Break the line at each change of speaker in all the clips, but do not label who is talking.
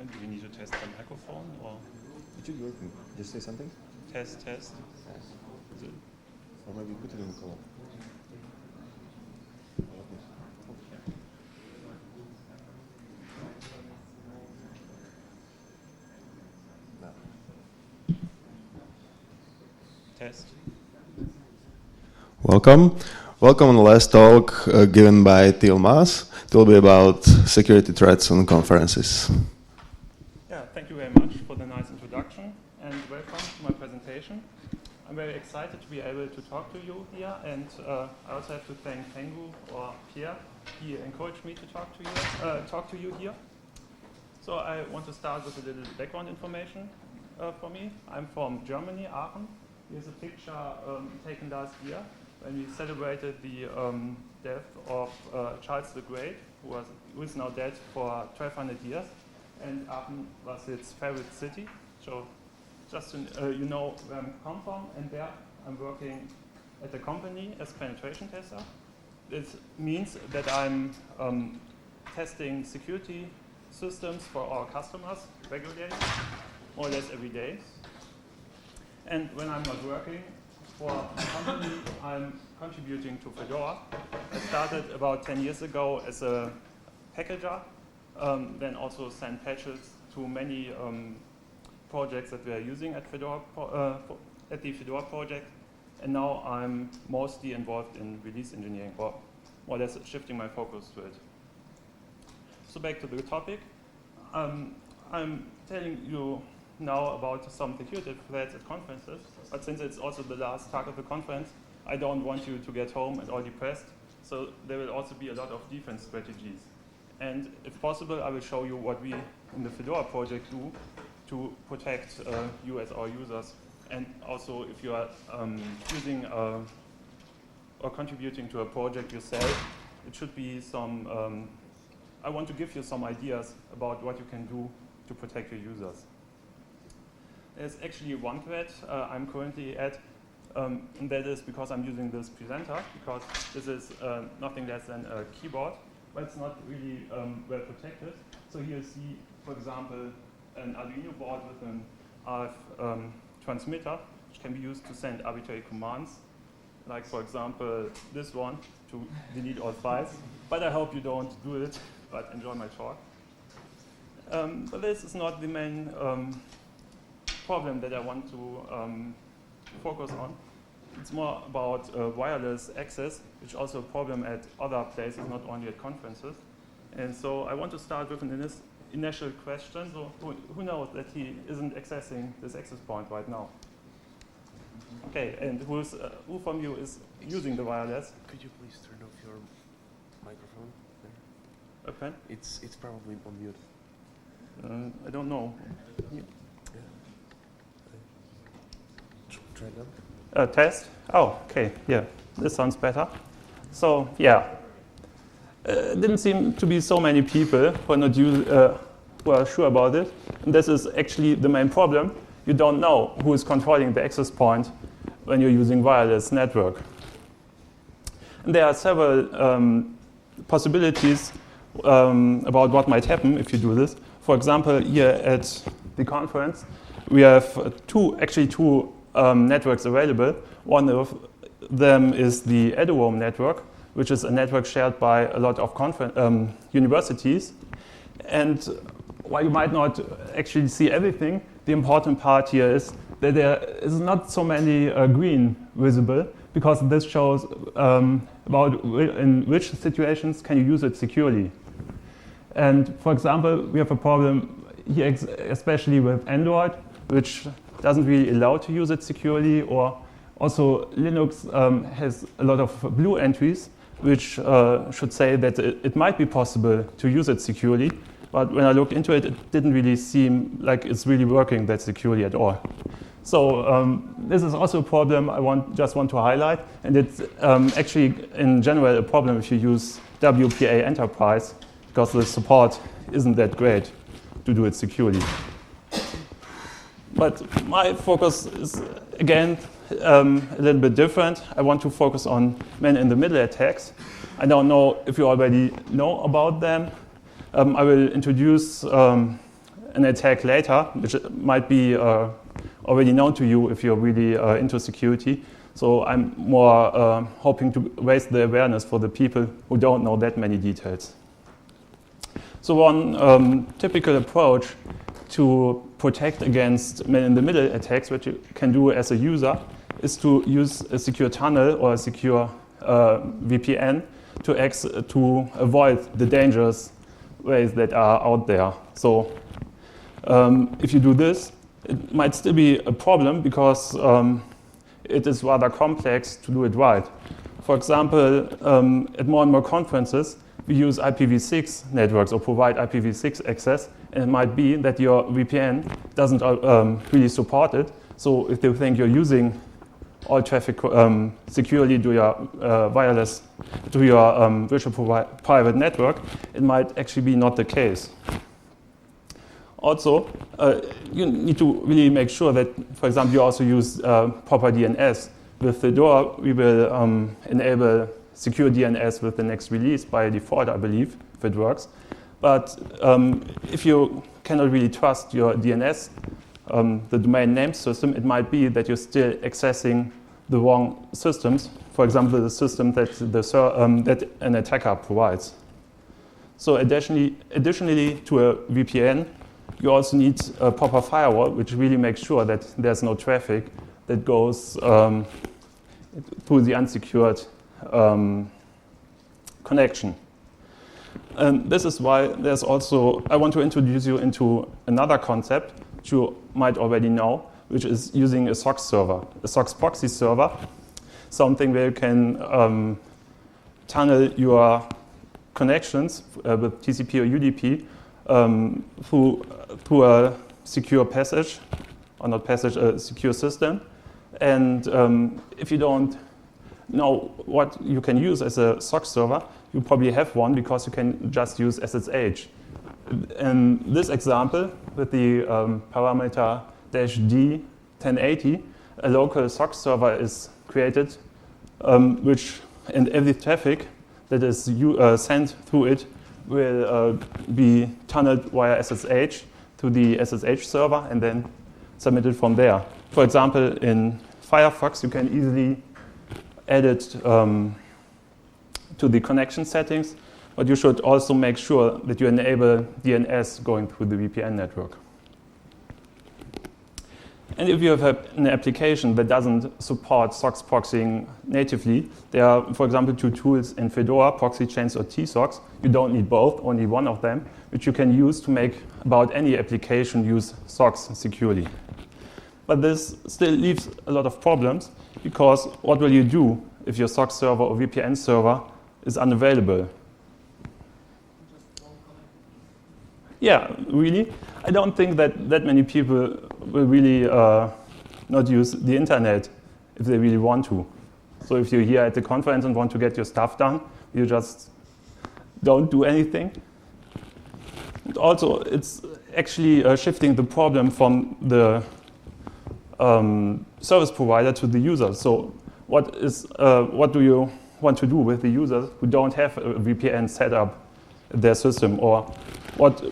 Do we need to test the microphone or?
It should be working. Just say something.
Test.
Yes. Or maybe put it in the call. No.
Test.
Welcome on the last talk given by Maas. It will be about security threats on conferences.
Yeah, thank you very much for the nice introduction and welcome to my presentation. I'm very excited to be able to talk to you here, and I also have to thank Tengu or Pierre. He encouraged me to talk to you here. So I want to start with a little background information for me. I'm from Germany, Aachen. Here's a picture taken last year when we celebrated the death of Charles the Great, who is now dead for 1200 years. And Aachen was its favorite city. So just to, you know where I come from, and there I'm working at a company as penetration tester. This means that I'm testing security systems for our customers regularly, more or less every day. And when I'm not working for a company, I'm contributing to Fedora. I started about 10 years ago as a packager, then also sent patches to many projects that we are using at Fedora, at the Fedora project. And now I'm mostly involved in release engineering, or more or less shifting my focus to it. So back to the topic. I'm telling you now about some security threats at conferences, but since it's also the last talk of the conference, I don't want you to get home and all depressed, so there will also be a lot of defense strategies. And if possible, I will show you what we in the Fedora project do to protect you as our users. And also, if you are using or contributing to a project yourself, it should be some, I want to give you some ideas about what you can do to protect your users. There's actually one threat I'm currently at, and that is because I'm using this presenter, because this is nothing less than a keyboard, but it's not really well protected. So here you see, for example, an Arduino board with an RF transmitter, which can be used to send arbitrary commands. like for example this one, to delete all files. But I hope you don't do it, but enjoy my talk. But this is not the main problem that I want to focus on. It's more about wireless access, which is also a problem at other places, not only at conferences. And so I want to start with an initial question. So who knows that he isn't accessing this access point right now? Okay, and who from you is using the wireless?
Could you please turn off your microphone there?
Okay.
It's probably on mute.
I don't know.
Yeah. Try that.
Test? Oh, okay, yeah, this sounds better. So, yeah, didn't seem to be so many people who are sure about it. And this is actually the main problem. You don't know who is controlling the access point when you're using wireless network. And there are several possibilities about what might happen if you do this. For example, here at the conference, we have two networks available. One of them is the EduRoam network, which is a network shared by a lot of universities. And while you might not actually see everything, the important part here is that there is not so many green visible, because this shows about in which situations can you use it securely. And for example, we have a problem here, especially with Android, which doesn't really allow to use it securely, or also Linux has a lot of blue entries, which should say that it might be possible to use it securely. But when I looked into it, it didn't really seem like it's really working that securely at all. So this is also a problem I just want to highlight, and it's actually in general a problem if you use WPA Enterprise, because the support isn't that great to do it securely. But my focus is, again, a little bit different. I want to focus on man-in-the-middle attacks. I don't know if you already know about them. I will introduce an attack later, which might be already known to you if you're really into security. So I'm more hoping to raise the awareness for the people who don't know that many details. So one typical approach to protect against man-in-the-middle attacks, which you can do as a user, is to use a secure tunnel or a secure VPN to avoid the dangerous ways that are out there. So if you do this, it might still be a problem because it is rather complex to do it right. For example, at more and more conferences, we use IPv6 networks or provide IPv6 access, and it might be that your VPN doesn't really support it. So if you think you're using all traffic securely to your virtual private network, it might actually be not the case. Also, you need to really make sure that, for example, you also use proper DNS. With Fedora, we will enable secure DNS with the next release by default, I believe, if it works. But if you cannot really trust your DNS, the domain name system, it might be that you're still accessing the wrong systems. For example, the system that that an attacker provides. So additionally to a VPN, you also need a proper firewall, which really makes sure that there's no traffic that goes through the unsecured connection. And this is why there's also, I want to introduce you into another concept, which you might already know, which is using a SOX server, a SOX proxy server, something where you can tunnel your connections with TCP or UDP through a secure passage, or not passage, a secure system. And if you don't know what you can use as a SOX server, you probably have one because you can just use SSH. In this example, with the parameter -d 1080, a local SOX server is created, and every traffic that is sent through it will be tunneled via SSH to the SSH server and then submitted from there. For example, in Firefox, you can easily added to the connection settings, but you should also make sure that you enable DNS going through the VPN network. And if you have an application that doesn't support SOCKS proxying natively, there are, for example, 2 tools in Fedora, Proxy Chains or tsocks. You don't need both, only one of them, which you can use to make about any application use SOCKS securely. But this still leaves a lot of problems, because what will you do if your SOCKS server or VPN server is unavailable? Yeah, really? I don't think that many people will really not use the internet if they really want to. So if you're here at the conference and want to get your stuff done, you just don't do anything. And also, it's actually shifting the problem from the service provider to the user. So what do you want to do with the users who don't have a VPN set up in their system? Or what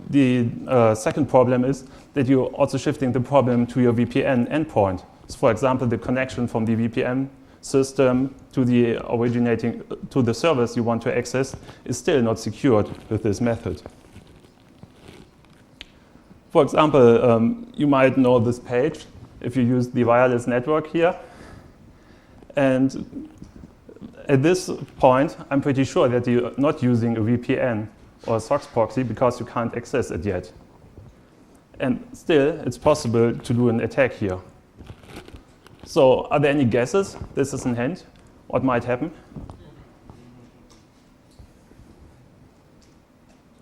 the second problem is that you're also shifting the problem to your VPN endpoint. So for example, the connection from the VPN system to the to the service you want to access is still not secured with this method. For example, you might know this page if you use the wireless network here. And at this point, I'm pretty sure that you're not using a VPN or a SOCKS proxy because you can't access it yet. And still, it's possible to do an attack here. So are there any guesses? This is a hint. What might happen?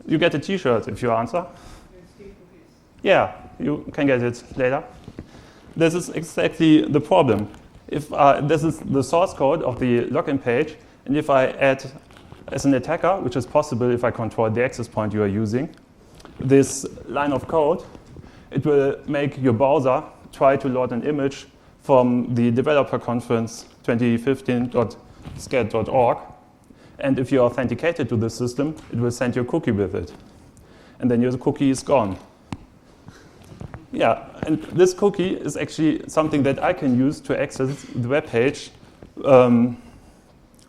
You get a t-shirt if you answer. Yeah, you can get it later. This is exactly the problem. If this is the source code of the login page, and if I add as an attacker, which is possible if I control the access point you are using, this line of code, it will make your browser try to load an image from the developer conference 2015.scat.org. And if you're authenticated to the system, it will send you a cookie with it. And then your cookie is gone. Yeah, and this cookie is actually something that I can use to access the web page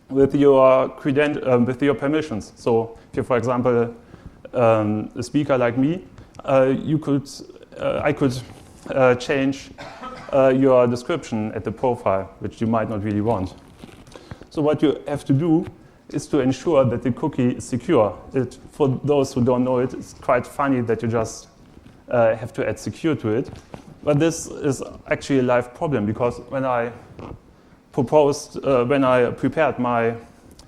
with your permissions. So if you're, for example, a speaker like me, I could change your description at the profile, which you might not really want. So what you have to do is to ensure that the cookie is secure. For those who don't know it, it's quite funny that you just have to add secure to it. But this is actually a live problem, because when I prepared my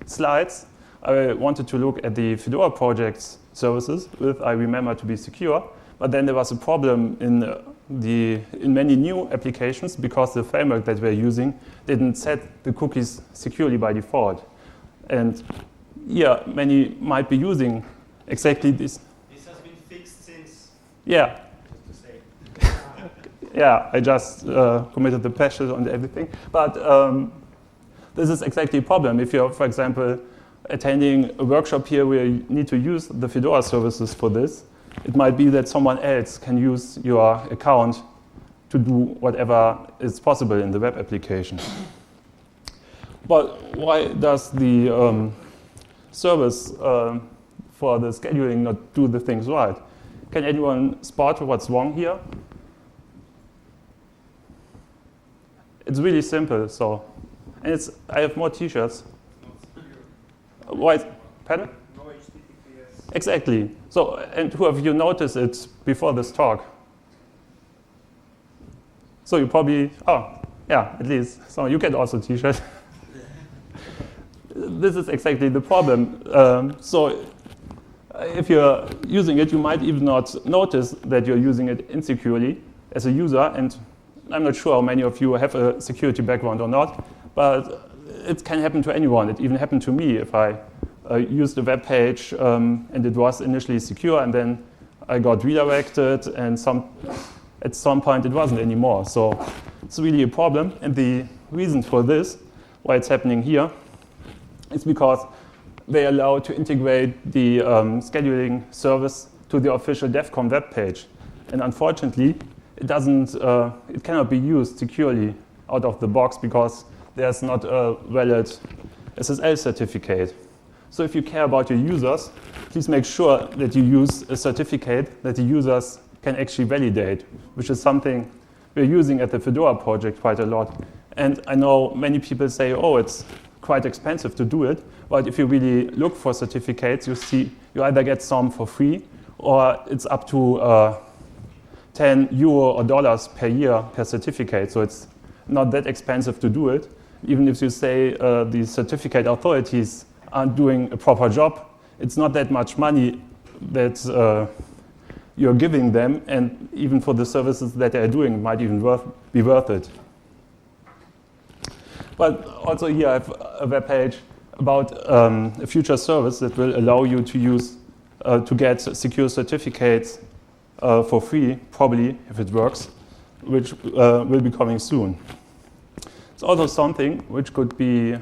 slides, I wanted to look at the Fedora Project services with I remember to be secure, but then there was a problem in many new applications because the framework that we're using didn't set the cookies securely by default. And yeah, many might be using exactly this.
This has been fixed since.
Yeah.
Just to say.
Yeah, I just committed the patches on everything. But this is exactly a problem. If you're, for example, attending a workshop here where you need to use the Fedora services for this, it might be that someone else can use your account to do whatever is possible in the web application. But why does the service for the scheduling not do the things right? Can anyone spot what's wrong here? It's really simple. So, and I have more t-shirts. Why? Pardon?
No HTTPS.
Exactly. So, and who of you noticed it before this talk? So you probably, yeah, at least. So you get also t-shirt. This is exactly the problem. So if you're using it, you might even not notice that you're using it insecurely as a user. And I'm not sure how many of you have a security background or not, but it can happen to anyone. It even happened to me if I used a web page and it was initially secure, and then I got redirected, and at some point it wasn't anymore. So it's really a problem. And the reason for this, why it's happening here, is because they allow to integrate the scheduling service to the official DEFCON web page. And unfortunately, it cannot be used securely out of the box because there's not a valid SSL certificate. So if you care about your users, please make sure that you use a certificate that the users can actually validate, which is something we're using at the Fedora project quite a lot. And I know many people say, oh, it's quite expensive to do it. But if you really look for certificates, you see you either get some for free or it's up to 10 euro or dollars per year per certificate. So it's not that expensive to do it. Even if you say the certificate authorities aren't doing a proper job, it's not that much money that you're giving them, and even for the services that they're doing, it might even be worth it. But also here I have a web page about a future service that will allow you to use to get secure certificates for free, probably if it works, which will be coming soon. It's also something which could be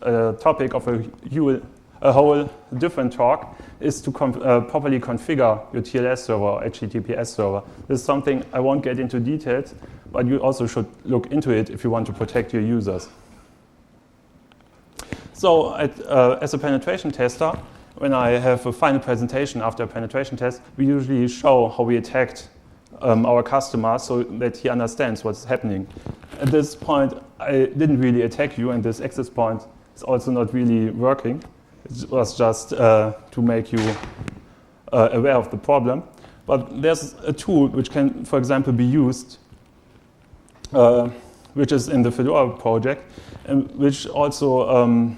a topic of a whole different talk, is to properly configure your TLS server or HTTPS server. This is something I won't get into details, but you also should look into it if you want to protect your users. So as a penetration tester, when I have a final presentation after a penetration test, we usually show how we attacked our customer so that he understands what's happening. At this point, I didn't really attack you, and this access point is also not really working. It was just to make you aware of the problem. But there's a tool which can, for example, be used, which is in the Fedora project, and which also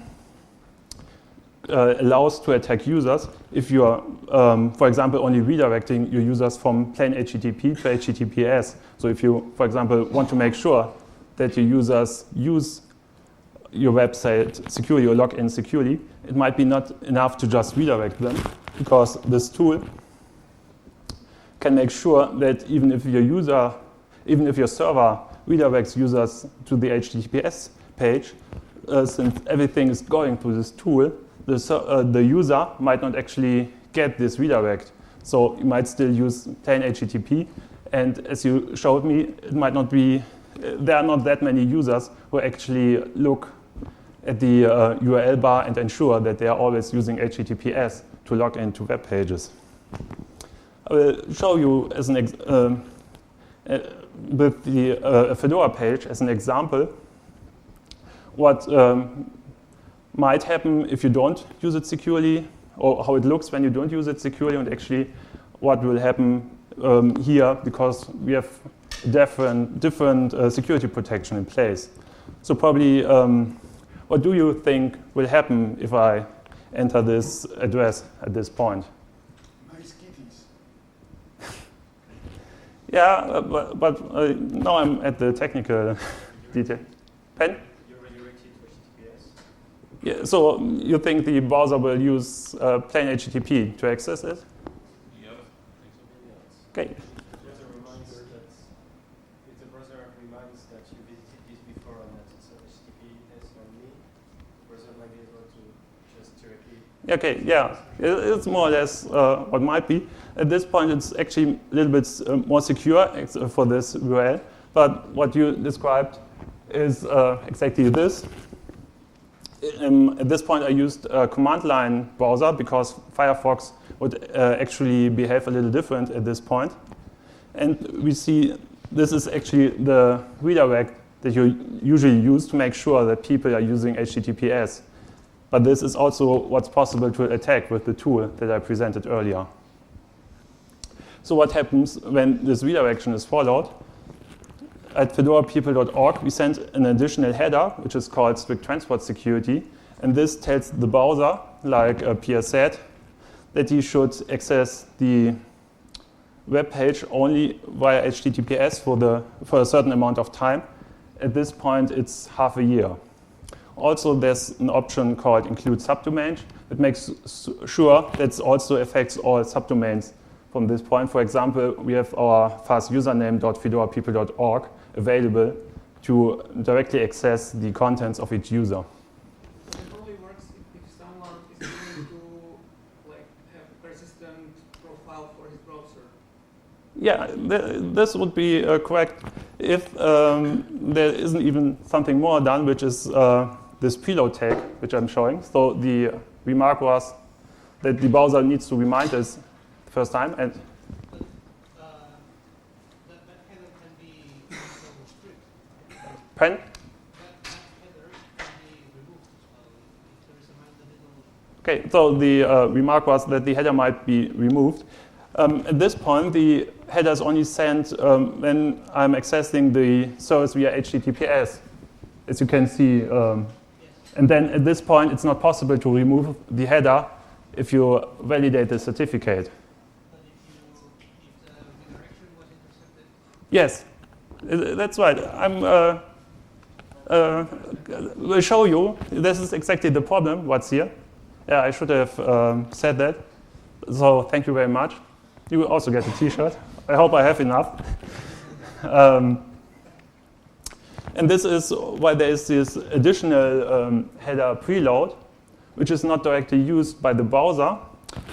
allows to attack users if you are, for example, only redirecting your users from plain HTTP to HTTPS. So if you, for example, want to make sure that your users use your website securely or log in securely, it might be not enough to just redirect them, because this tool can make sure that even if your server redirects users to the HTTPS page, since everything is going through this tool, the user might not actually get this redirect. So you might still use plain HTTP, and as you showed me, it might not be, there are not that many users who actually look at the URL bar and ensure that they are always using HTTPS to log into web pages. I will show you as with the Fedora page as an example what might happen if you don't use it securely, or how it looks when you don't use it securely, and actually what will happen here, because we have different security protection in place. So probably, what do you think will happen if I enter this address at this point?
Nice kitties.
Yeah, but now I'm at the technical detail. Pen?
You're redirected to HTTPS?
Yeah, so you think the browser will use plain HTTP to access it?
Yeah.
Okay.
There's a reminder that if the browser reminds that you visited this before and that it's a HTTPS only, the browser might be able to just directly.
Okay, yeah, it's more or less what might be. At this point, it's actually a little bit more secure for this URL, but what you described is exactly this. At this point, I used a command line browser because Firefox would actually behave a little different at this point. And we see this is actually the redirect that you usually use to make sure that people are using HTTPS. But this is also what's possible to attack with the tool that I presented earlier. So what happens when this redirection is followed? At fedorapeople.org, we sent an additional header, which is called strict transport security. And this tells the browser, like Pierre said, that he should access the web page only via HTTPS for a certain amount of time. At this point, it's half a year. Also, there's an option called include subdomain. It makes sure that it also affects all subdomains from this point. For example, we have our fast username.fedorapeople.org available to directly access the contents of each user.
It only works if someone is willing to have a persistent profile for his browser.
Yeah, this would be correct if there isn't even something more done, which is this preload tag, which I'm showing. So the remark was that the browser needs to remind us the first time. And
But that header can be also stripped.
pen?
That header can be removed if there is a man-in-the-middle.
Okay, so the remark was that the header might be removed. At this point, the header is only sent when I'm accessing the service via HTTPS, as you can see. And then at this point, it's not possible to remove the header if you validate the certificate.
But if the redirection was intercepted,
Yes, that's right. Will show you. This is exactly the problem. What's here? Yeah, I should have said that. So thank you very much. You will also get a T-shirt. I hope I have enough. And this is why there is this additional header preload, which is not directly used by the browser,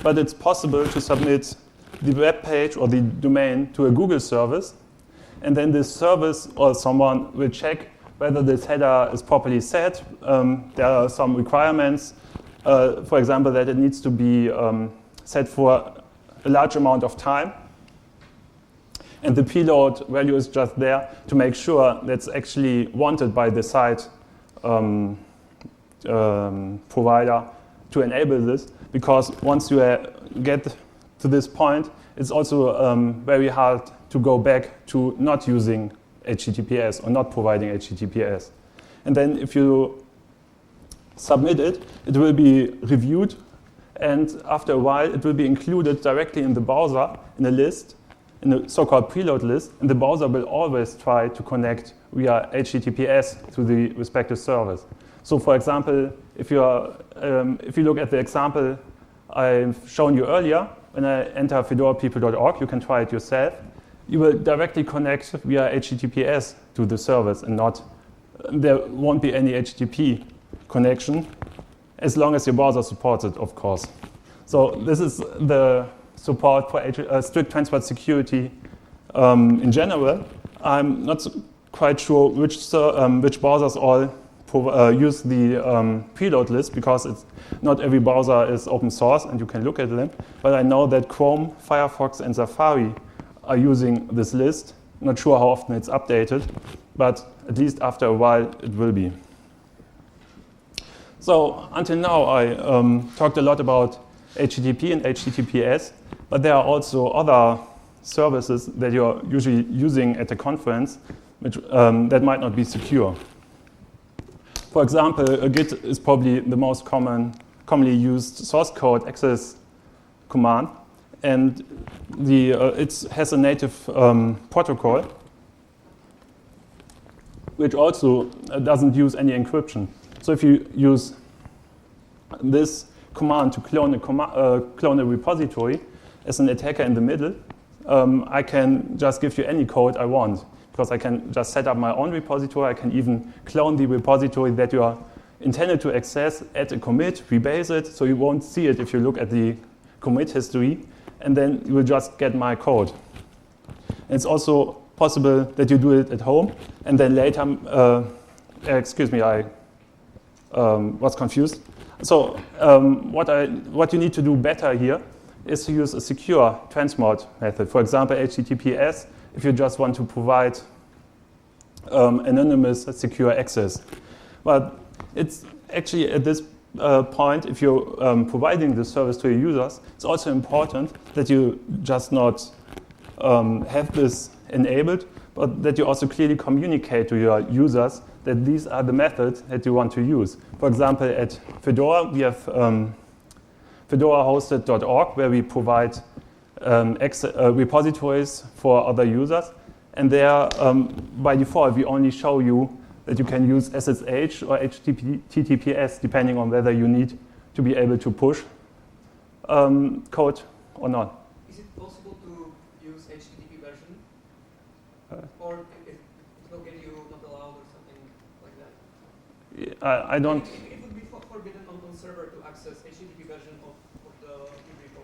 but it's possible to submit the web page or the domain to a Google service, and then this service or someone will check whether this header is properly set. There are some requirements, for example, that it needs to be set for a large amount of time. And the preload value is just there to make sure that's actually wanted by the site provider to enable this. Because once you get to this point, it's also very hard to go back to not using HTTPS or not providing HTTPS. And then if you submit it, it will be reviewed. And after a while, it will be included directly in the browser in a list, in a so-called preload list, and the browser will always try to connect via HTTPS to the respective service. So, for example, if you look at the example I've shown you earlier, when I enter fedorapeople.org, you can try it yourself. You will directly connect via HTTPS to the service, and there won't be any HTTP connection, as long as your browser supports it, of course. So this is the support for strict transport security in general. I'm not quite sure which browsers all use the preload list, because not every browser is open source and you can look at them. But I know that Chrome, Firefox, and Safari are using this list. Not sure how often it's updated, but at least after a while it will be. So until now, I talked a lot about HTTP and HTTPS, but there are also other services that you're usually using at a conference which, that might not be secure. For example, a Git is probably the most commonly used source code access command, and it has a native protocol which also doesn't use any encryption. So if you use this command to clone a repository as an attacker in the middle, I can just give you any code I want, because I can just set up my own repository. I can even clone the repository that you are intended to access, add a commit, rebase it, so you won't see it if you look at the commit history, and then you will just get my code. And it's also possible that you do it at home, and then later, excuse me, I was confused. So what you need to do better here is to use a secure transport method. For example, HTTPS, if you just want to provide anonymous secure access. But it's actually at this point, if you're providing the service to your users, it's also important that you just not have this enabled, but that you also clearly communicate to your users that these are the methods that you want to use. For example, at Fedora, we have fedorahosted.org, where we provide repositories for other users. And there, by default, we only show you that you can use SSH or HTTPS, depending on whether you need to be able to push code or not.
is it possible to use HTTP version? Or is you not allowed or something like that?
I don't.
It would be forbidden on server to access HTTP version of the repo.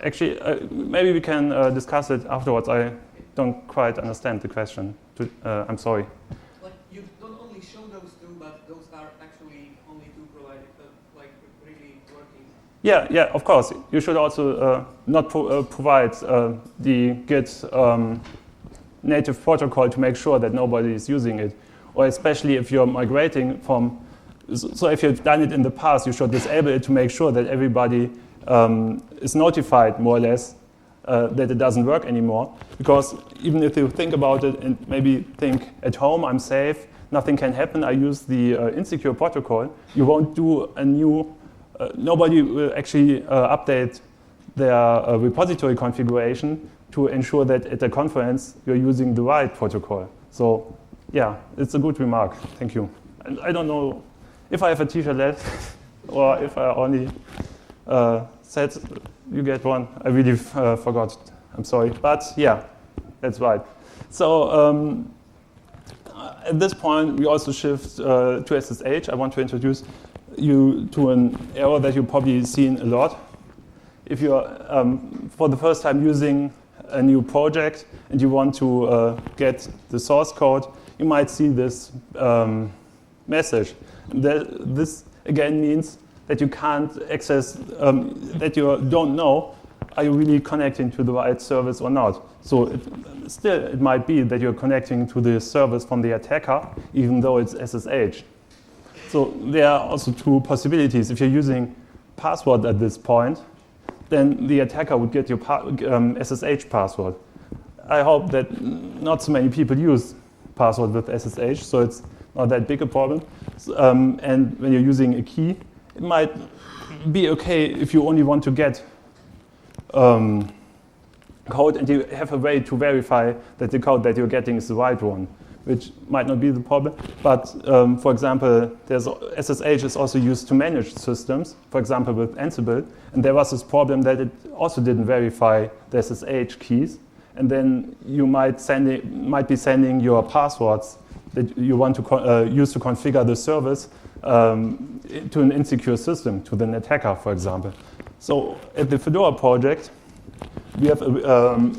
Actually, maybe we can discuss it afterwards. I don't quite understand the question. I'm sorry.
Like, you don't only show those two, but those are actually only two provided, like really working.
Yeah, of course. You should also not provide the Git native protocol to make sure that nobody is using it. Or especially if you're migrating from, so if you've done it in the past, you should disable it to make sure that everybody is notified more or less that it doesn't work anymore. Because even if you think about it and maybe think at home, I'm safe, nothing can happen, I use the insecure protocol, you won't do a new, nobody will actually update their repository configuration to ensure that at the conference you're using the right protocol. So yeah, it's a good remark. Thank you. And I don't know if I have a t-shirt left or if I only said you get one. I really forgot. I'm sorry. But yeah, that's right. So at this point, we also shift to SSH. I want to introduce you to an error that you've probably seen a lot. If you're for the first time using a new project and you want to get the source code, you might see this message. This again means that you can't access, that you don't know, are you really connecting to the right service or not? So it might be that you're connecting to the service from the attacker, even though it's SSH. So there are also two possibilities. If you're using password at this point, then the attacker would get your SSH password. I hope that not so many people use password with SSH, so it's not that big a problem. And when you're using a key, it might be okay if you only want to get code and you have a way to verify that the code that you're getting is the right one, which might not be the problem. But for example, SSH is also used to manage systems, for example, with Ansible. And there was this problem that it also didn't verify the SSH keys. And then you might be sending your passwords that you want to use to configure the service to an insecure system, to the attacker, for example. So at the Fedora project, we have a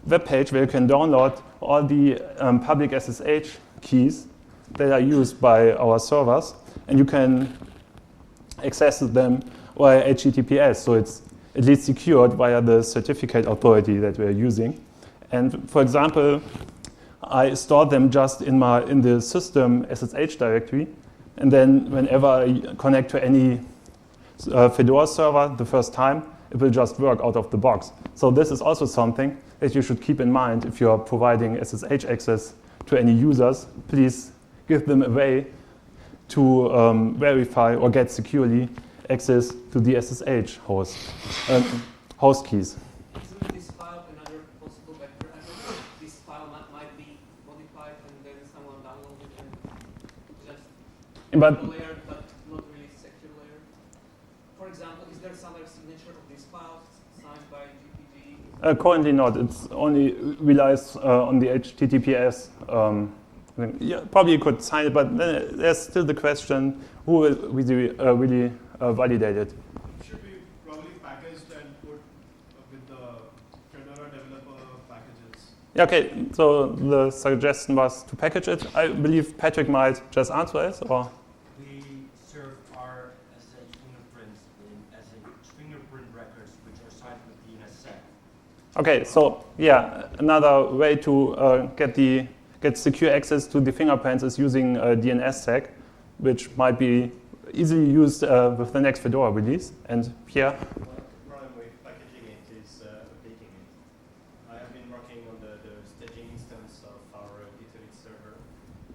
web page where you can download all the public SSH keys that are used by our servers, and you can access them via HTTPS, so it's at least secured via the certificate authority that we're using. And for example, I store them just in the system SSH directory, and then whenever I connect to any Fedora server the first time, it will just work out of the box. So this is also something that you should keep in mind if you're providing SSH access to any users. Please give them a way to verify or get securely access to the SSH host keys.
Isn't this file another possible vector address? This file might be modified and then someone downloads it and just layer, but not really secure layer. For example, is there some signature of this file signed by GPG?
Currently not. It's only relies on the HTTPS. Yeah, probably you could sign it, but then there's still the question who will really validate it.
It should be probably packaged and put with the Fedora developer packages.
Yeah, okay, so the suggestion was to package it. I believe Patrick might just answer it, or?
We serve our SSH fingerprints as fingerprint records, which are signed with DNSSEC.
Okay, so yeah, another way to get secure access to the fingerprints is using DNSSEC, which might be easily used with the next Fedora release. And Pierre?
The problem with packaging it is updating it. I have been working on the staging instance of our Git server,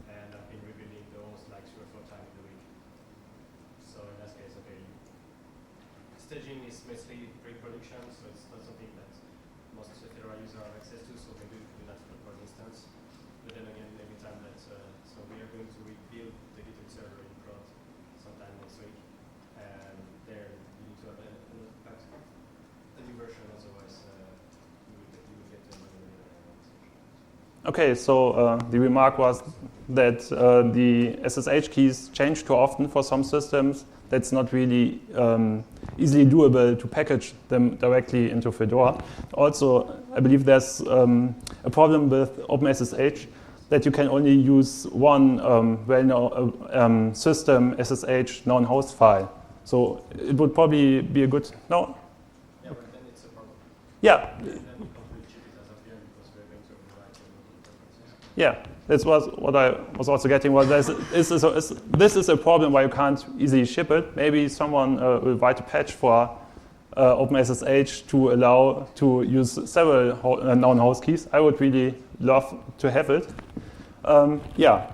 and I've been rebuilding those like 3 or 4 times a week. So in that case, okay, staging is mostly pre-production, so it's not something that most Fedora users have access to, so maybe we can do that for an instance. But then again, every time that, so we are going to rebuild the Git server in prod sometime next week, and there you need to have a new version, otherwise you will get another
Okay, so the remark was that the SSH keys change too often for some systems. That's not really easily doable to package them directly into Fedora. Also, I believe there's a problem with OpenSSH that you can only use one well-known system SSH non-host file. So it would probably be a good, no?
Yeah, but then it's a problem.
Yeah.
And then we can't really ship it as of yet because we're going to override the local preferences.
Yeah, this was what I was also getting. Was this is a problem why you can't easily ship it. Maybe someone will write a patch for OpenSSH to allow to use several non-host keys. I would really love to have it. Yeah.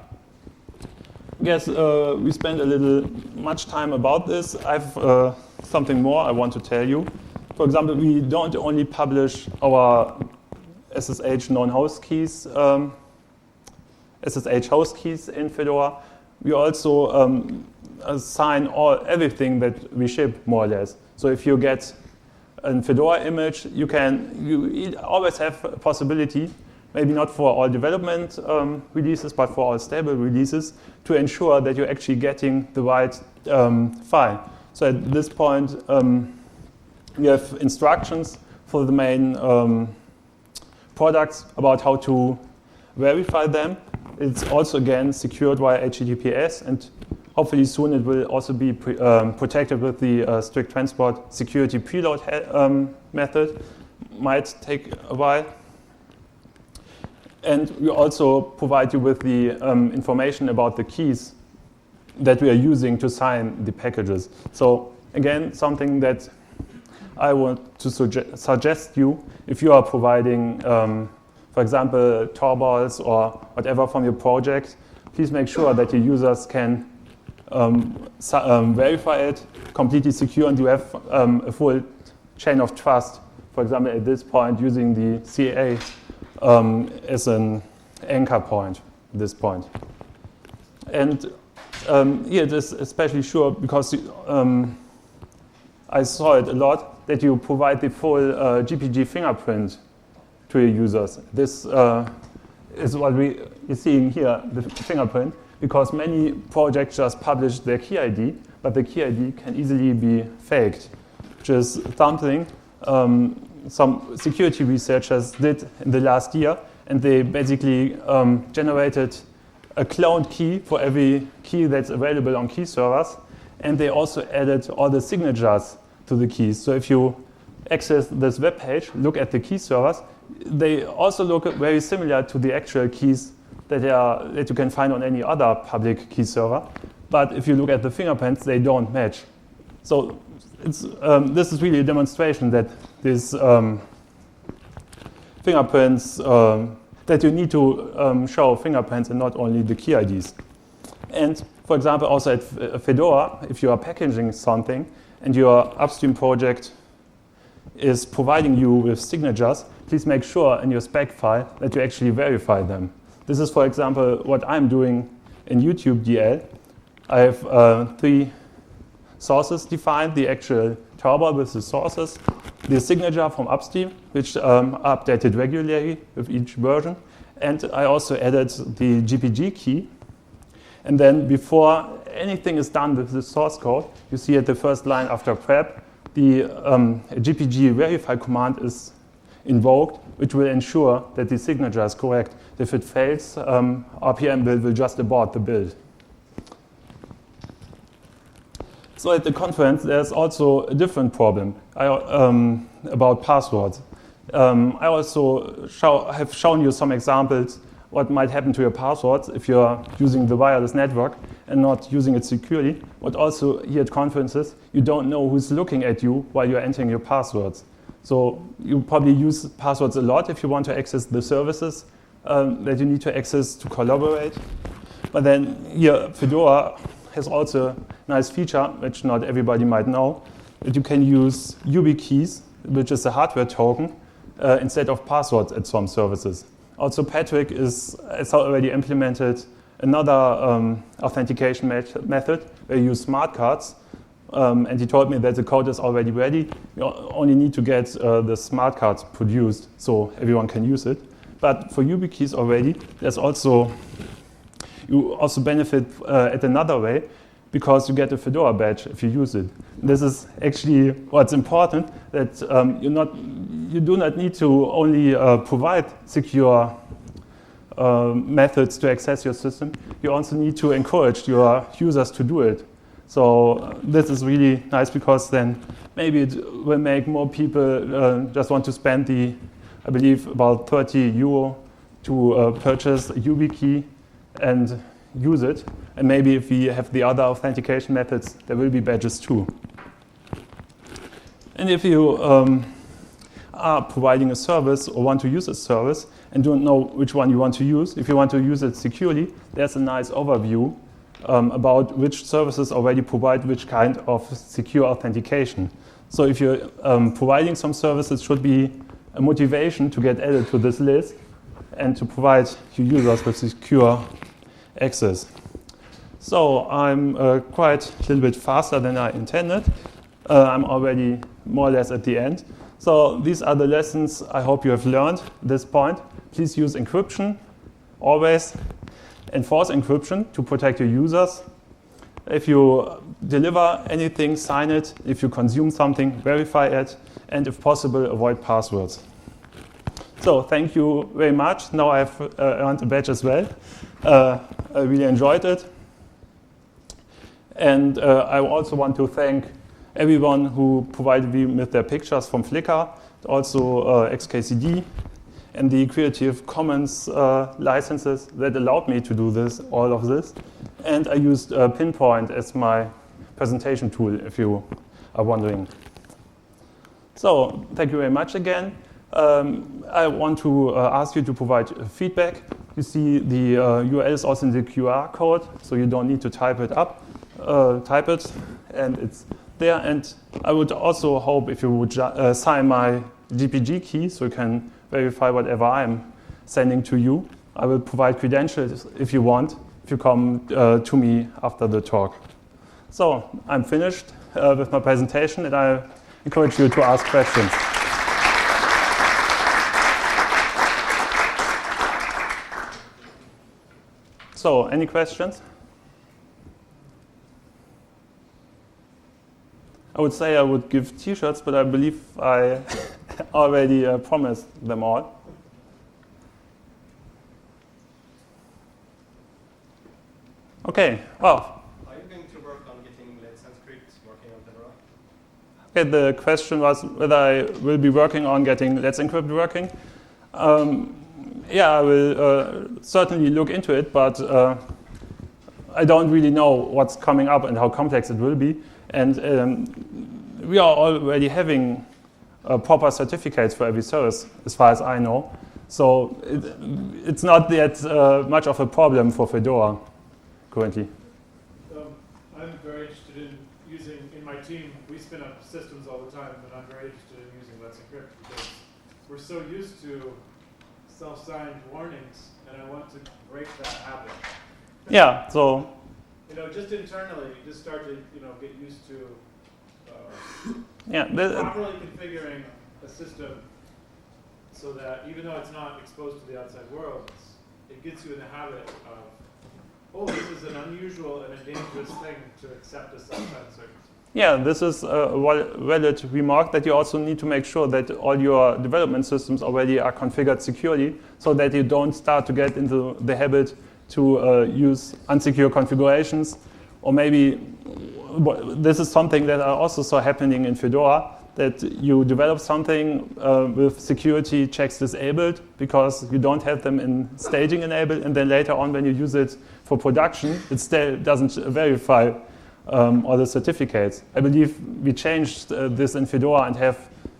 I guess we spent a little much time about this. I have something more I want to tell you. For example, we don't only publish our SSH non-host keys, SSH host keys in Fedora. We also assign everything that we ship, more or less. So if you get a Fedora image, you always have a possibility, maybe not for all development releases, but for all stable releases, to ensure that you're actually getting the right file. So at this point, we have instructions for the main products about how to verify them. It's also, again, secured via HTTPS, and hopefully soon it will also be protected with the strict transport security preload method. Might take a while. And we also provide you with the information about the keys that we are using to sign the packages. So again, something that I want to suggest you, if you are providing, for example, tarballs or whatever from your project, please make sure that your users can verify it, completely secure, and you have a full chain of trust. For example, at this point, using the CA as an anchor point at this point. And here it is especially sure because I saw it a lot that you provide the full GPG fingerprint to your users. This is what we're seeing here, the fingerprint, because many projects just publish their key ID, but the key ID can easily be faked, which is something some security researchers did in the last year, and they basically generated a cloned key for every key that's available on key servers, and they also added all the signatures to the keys. So if you access this web page, look at the key servers, they also look very similar to the actual keys that you can find on any other public key server. But if you look at the fingerprints, they don't match. So this is really a demonstration that these fingerprints, that you need to show fingerprints and not only the key IDs. And for example, also at Fedora, if you are packaging something and your upstream project is providing you with signatures, please make sure in your spec file that you actually verify them. This is, for example, what I'm doing in YouTube DL. I have 3 sources defined, the actual tarball with the sources, the signature from upstream, which are updated regularly with each version, and I also added the GPG key. And then before anything is done with the source code, you see at the first line after prep, the GPG verify command is invoked, which will ensure that the signature is correct. If it fails, RPM will just abort the build. So at the conference, there's also a different problem about passwords. I also have shown you some examples what might happen to your passwords if you're using the wireless network and not using it securely. But also here at conferences, you don't know who's looking at you while you're entering your passwords. So you probably use passwords a lot if you want to access the services that you need to access to collaborate. But then here, Fedora has also a nice feature, which not everybody might know, that you can use YubiKeys, which is a hardware token, instead of passwords at some services. Also, Patrick has already implemented another authentication method where you use smart cards. And he told me that the code is already ready. You only need to get the smart cards produced so everyone can use it. But for YubiKeys already, you also benefit at another way, because you get a Fedora badge if you use it. This is actually what's important, that you do not need to only provide secure methods to access your system, you also need to encourage your users to do it. So this is really nice, because then maybe it will make more people just want to spend I believe, about 30 euro to purchase a YubiKey and use it. And maybe if we have the other authentication methods, there will be badges too. And if you are providing a service or want to use a service and don't know which one you want to use, if you want to use it securely, there's a nice overview about which services already provide which kind of secure authentication. So if you're providing some services, it should be a motivation to get added to this list and to provide your users with secure access. So I'm quite a little bit faster than I intended. I'm already more or less at the end. So these are the lessons I hope you have learned at this point. Please use encryption, always. Enforce encryption to protect your users. If you deliver anything, sign it. If you consume something, verify it. And if possible, avoid passwords. So thank you very much. Now I've earned a badge as well. I really enjoyed it. And I also want to thank everyone who provided me with their pictures from Flickr, also XKCD, and the Creative Commons licenses that allowed me to do all of this. And I used Pinpoint as my presentation tool, if you are wondering. So thank you very much again. I want to ask you to provide feedback. You see the URL is also in the QR code, so you don't need to type it, and it's there. And I would also hope if you would sign my GPG key, so you can verify whatever I'm sending to you. I will provide credentials if you want, if you come to me after the talk. So I'm finished with my presentation, and I encourage you to ask questions. So, any questions? I would say I would give t-shirts, but I believe I already promised them all. Okay, well.
Are you going to work on getting Let's Encrypt working on Fedora?
Okay, the question was whether I will be working on getting Let's Encrypt working. Yeah, I will certainly look into it, but I don't really know what's coming up and how complex it will be. And we are already having proper certificates for every service, as far as I know. So it's not yet much of a problem for Fedora currently.
I'm very interested in using, in my team, we spin up systems all the time, but I'm very interested in using Let's Encrypt because we're so used to self-signed warnings, and I want to break that habit.
Yeah, so.
Just internally, you just start to, get used to properly configuring a system so that even though it's not exposed to the outside world, it gets you in the habit of, oh, this is an unusual and a dangerous thing to accept as self-signed service.
Yeah, this is a valid remark that you also need to make sure that all your development systems already are configured securely so that you don't start to get into the habit to use unsecure configurations. Or maybe this is something that I also saw happening in Fedora, that you develop something with security checks disabled because you don't have them in staging enabled, and then later on when you use it for production, it still doesn't verify all the certificates. I believe we changed this in Fedora and have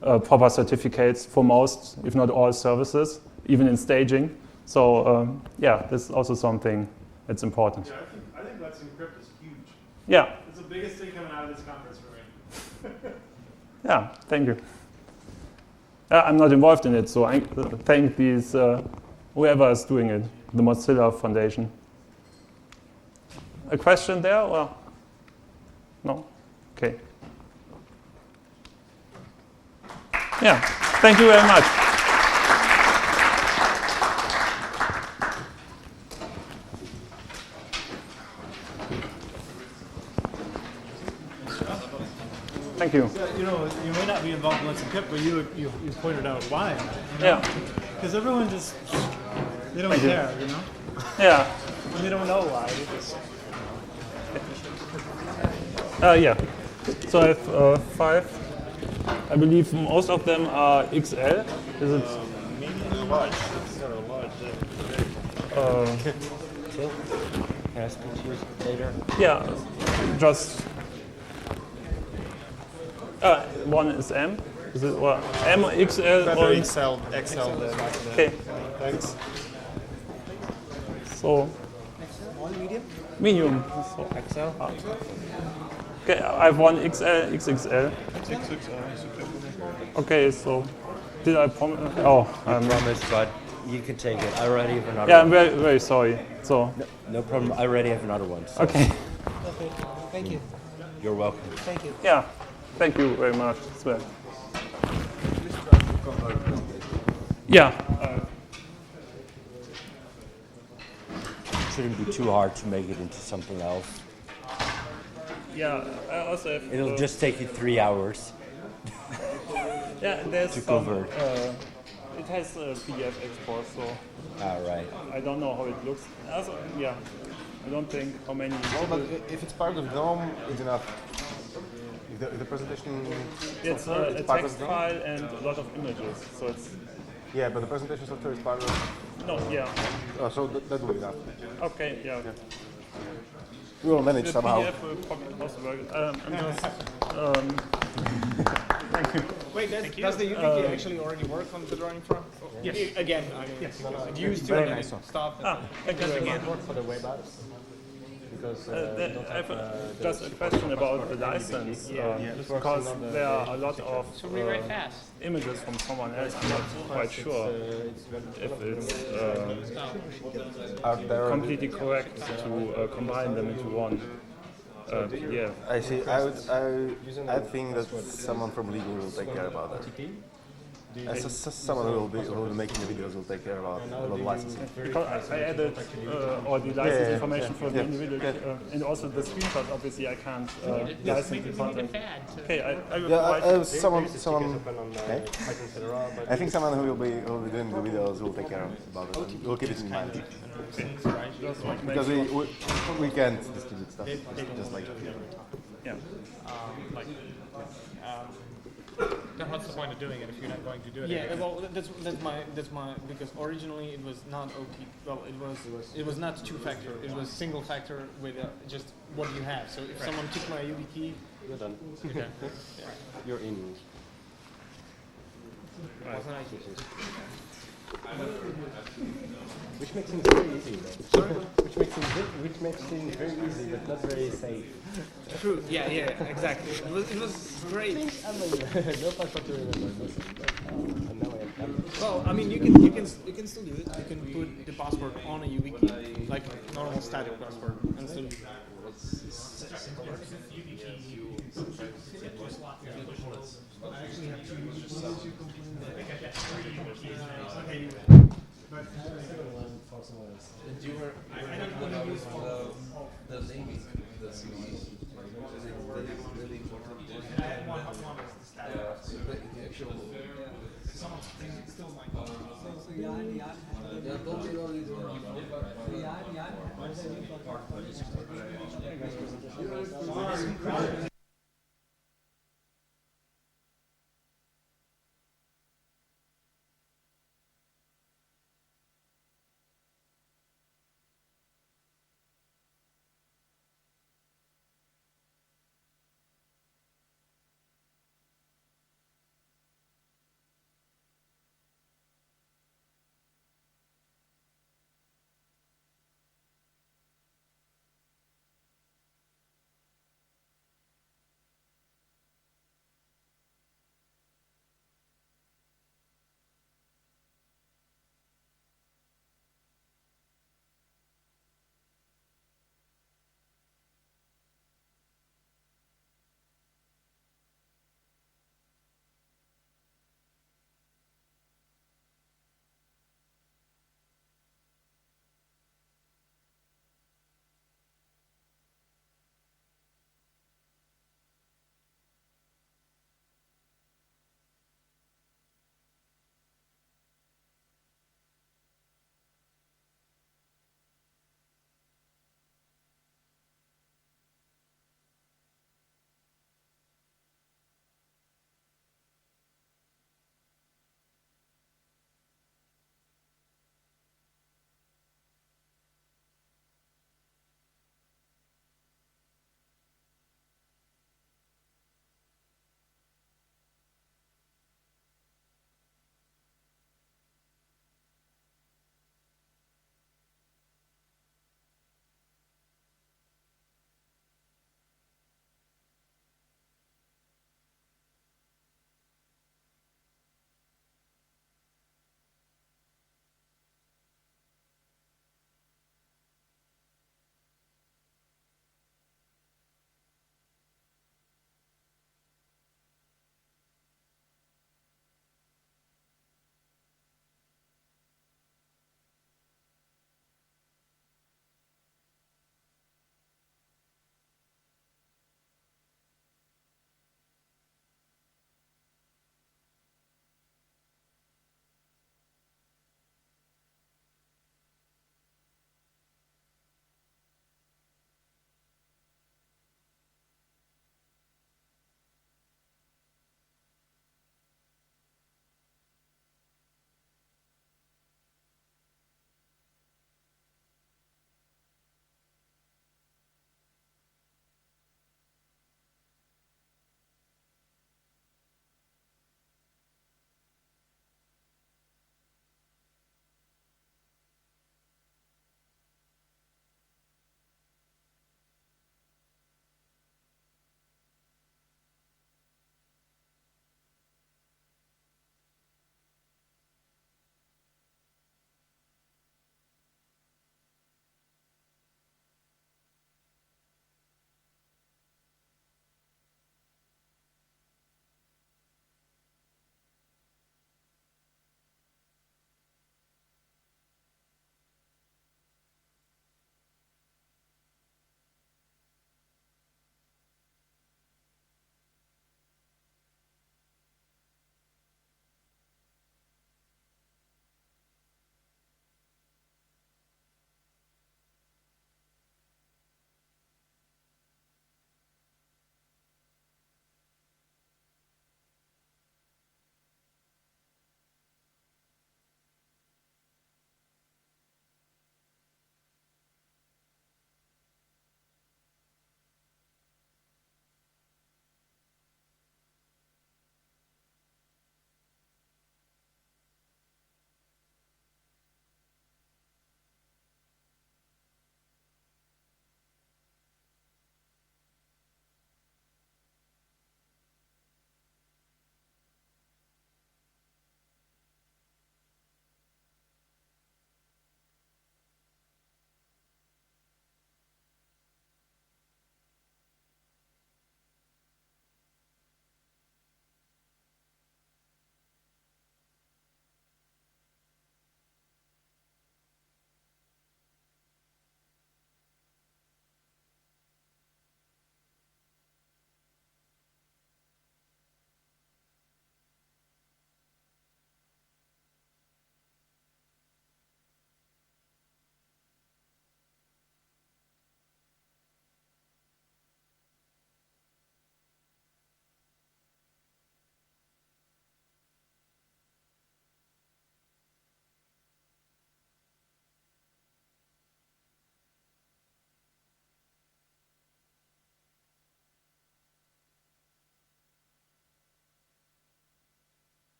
proper certificates for most, if not all, services, even in staging. So yeah, this is also something that's important.
Yeah, I think Let's Encrypt is huge.
Yeah.
It's the biggest thing coming out of this conference for me.
Yeah, thank you. I'm not involved in it, so I thank these whoever is doing it, the Mozilla Foundation. A question there, or no? Okay. Yeah, thank you very much. Thank you.
You know, you may not be involved in Let's Encrypt, but you pointed out why.
Yeah.
Because everyone just, they don't
Thank you.
care, you know?
Yeah.
They don't know why. They just,
Yeah. So I have 5. I believe most of them are XL. Is it?
Large. It's not a large. Can I speak to you later?
Yeah. Just. One is M. Is it what? M, XL, or
XL.
okay.
Thanks.
So.
Medium?
Medium. So,
XL?
okay, I have one XL, XXL. Okay, so did I promise? Oh,
Promise, but you can take it. I already have another
yeah, I'm
one.
very, very sorry. So,
No problem. I already have another one. So
okay,
Okay, thank you.
You're welcome.
Thank you.
yeah, thank you very much as well. Yeah,
Shouldn't be too hard to make it into something else.
yeah. I also have.
It'll just take you 3 hours.
yeah. There's
to
some.
convert.
It has a PDF export, so
All right.
I don't know how it looks. Also, yeah, I don't think how many.
Well, but if it's part of GNOME, it's enough. If the presentation
It's
software
a
is part
text
of GNOME,
file and a lot of images, so it's
yeah, but the presentation software is part of.
no, yeah.
Oh, so that will be enough.
Okay, yeah.
We will manage
The
somehow.
PDF will probably also work. I'm just.
Wait, does the YubiKey actually already work on the drawing from? Yes. Again, I mean, it used to, and then it stopped.
Thank you very much.
For the web apps. Because
I have just a question about the license, because there are a lot of
Very fast.
images from someone else. I'm not quite sure if it's
are there
completely correct to combine them into one PDF.
I see. I think that someone from legal will take care about that. Someone who will be making the videos will take care about the licensing.
Because I added all the license information for the individual, and also the screenshots. Obviously, I can't license the content. Okay, I will provide.
Someone. Okay. I think someone who will be doing the videos will take care about it. We'll keep it in mind. Because we can't distribute stuff just like.
Yeah.
Then what's the point of doing it if you're not going to do it? Yeah, well, that's my because originally it was not OT. Well, it was not 2-factor. It was single factor with just what you have. So if someone took my YubiKey,
You're done.
okay. Yeah.
You're in.
Wasn't I?
Which makes things very easy, though. Sorry? Which makes things very easy, but not very safe.
True. Yeah, exactly. It was great.
No password to remember. And now I have.
Well, I mean, you can still do it. You can put the password on a YubiKey, like normal static password, and still.
Ja,